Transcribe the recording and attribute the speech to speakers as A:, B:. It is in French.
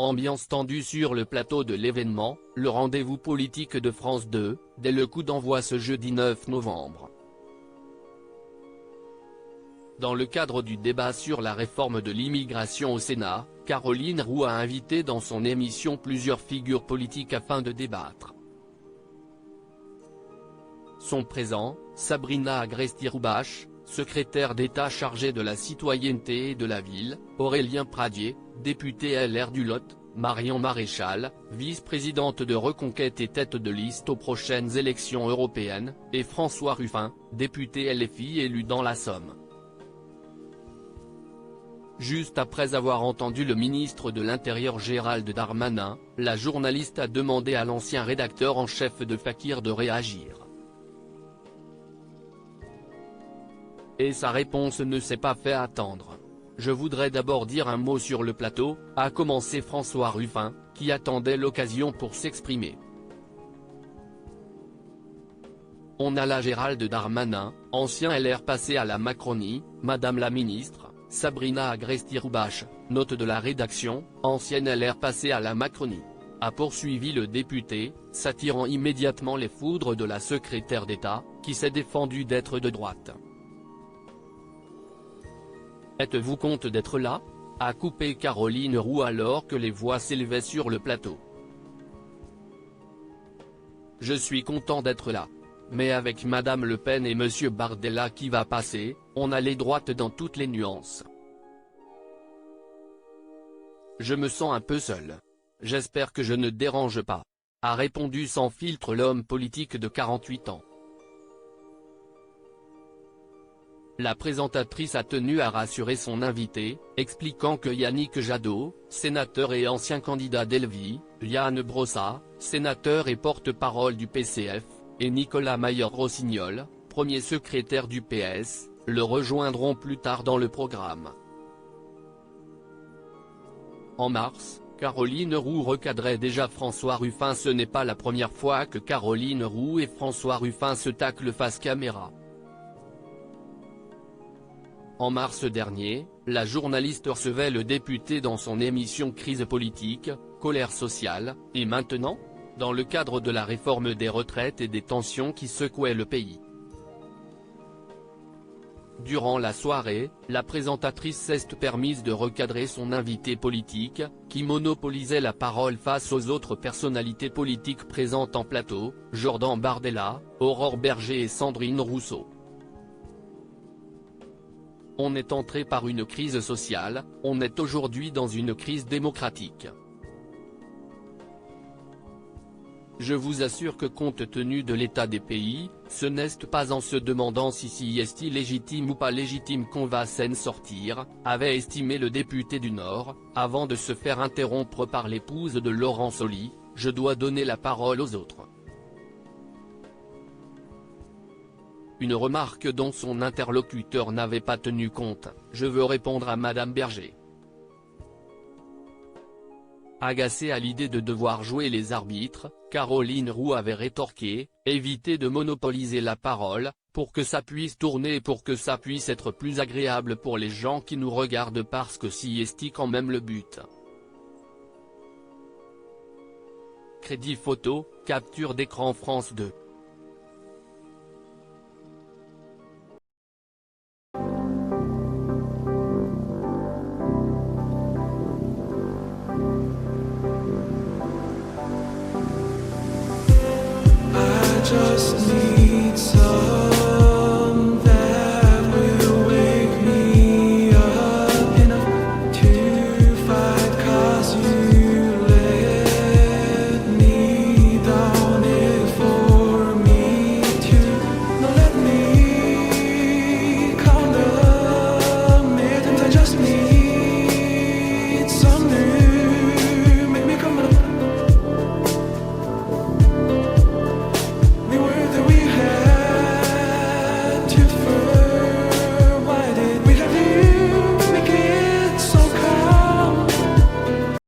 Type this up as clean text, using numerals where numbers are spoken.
A: Ambiance tendue sur le plateau de l'événement, le rendez-vous politique de France 2, dès le coup d'envoi ce jeudi 9 novembre. Dans le cadre du débat sur la réforme de l'immigration au Sénat, Caroline Roux a invité dans son émission plusieurs figures politiques afin de débattre. Sont présents, Sabrina Agresti-Roubache, secrétaire d'État chargée de la citoyenneté et de la ville, Aurélien Pradier, député LR du Lot, Marion Maréchal, vice-présidente de Reconquête et tête de liste aux prochaines élections européennes, et François Ruffin, député LFI élu dans la Somme. Juste après avoir entendu le ministre de l'Intérieur Gérald Darmanin, la journaliste a demandé à l'ancien rédacteur en chef de Fakir de réagir. Et sa réponse ne s'est pas fait attendre. Je voudrais d'abord dire un mot sur le plateau, a commencé François Ruffin, qui attendait l'occasion pour s'exprimer. On a là Gérald Darmanin, ancien LR passé à la Macronie, Madame la ministre, Sabrina Agresti-Roubache, note de la rédaction, ancienne LR passée à la Macronie. A poursuivi le député, s'attirant immédiatement les foudres de la secrétaire d'État, qui s'est défendue d'être de droite. Êtes-vous compte d'être là ? A coupé Caroline Roux alors que les voix s'élevaient sur le plateau. Je suis content d'être là. Mais avec Madame Le Pen et Monsieur Bardella qui va passer, on a les droites dans toutes les nuances. Je me sens un peu seul. J'espère que je ne dérange pas. A répondu sans filtre l'homme politique de 48 ans. La présentatrice a tenu à rassurer son invité, expliquant que Yannick Jadot, sénateur et ancien candidat d'Elvie, Yann Brossat, sénateur et porte-parole du PCF, et Nicolas Mayer-Rossignol, premier secrétaire du PS, le rejoindront plus tard dans le programme. En mars, Caroline Roux recadrait déjà François Ruffin. Ce n'est pas la première fois que Caroline Roux et François Ruffin se taclent face caméra. En mars dernier, la journaliste recevait le député dans son émission Crise politique, colère sociale, et maintenant ? Dans le cadre de la réforme des retraites et des tensions qui secouaient le pays. Durant la soirée, la présentatrice s'est permise de recadrer son invité politique, qui monopolisait la parole face aux autres personnalités politiques présentes en plateau, Jordan Bardella, Aurore Berger et Sandrine Rousseau. On est entré par une crise sociale, on est aujourd'hui dans une crise démocratique. Je vous assure que compte tenu de l'état des pays, ce n'est pas en se demandant si est légitime ou pas légitime qu'on va s'en sortir, avait estimé le député du Nord, avant de se faire interrompre par l'épouse de Laurent Soli, je dois donner la parole aux autres. Une remarque dont son interlocuteur n'avait pas tenu compte, je veux répondre à Madame Berger. Agacée à l'idée de devoir jouer les arbitres, Caroline Roux avait rétorqué, évitez de monopoliser la parole, pour que ça puisse tourner et pour que ça puisse être plus agréable pour les gens qui nous regardent parce que si est quand même le but. Crédit photo, capture d'écran France 2.
B: Just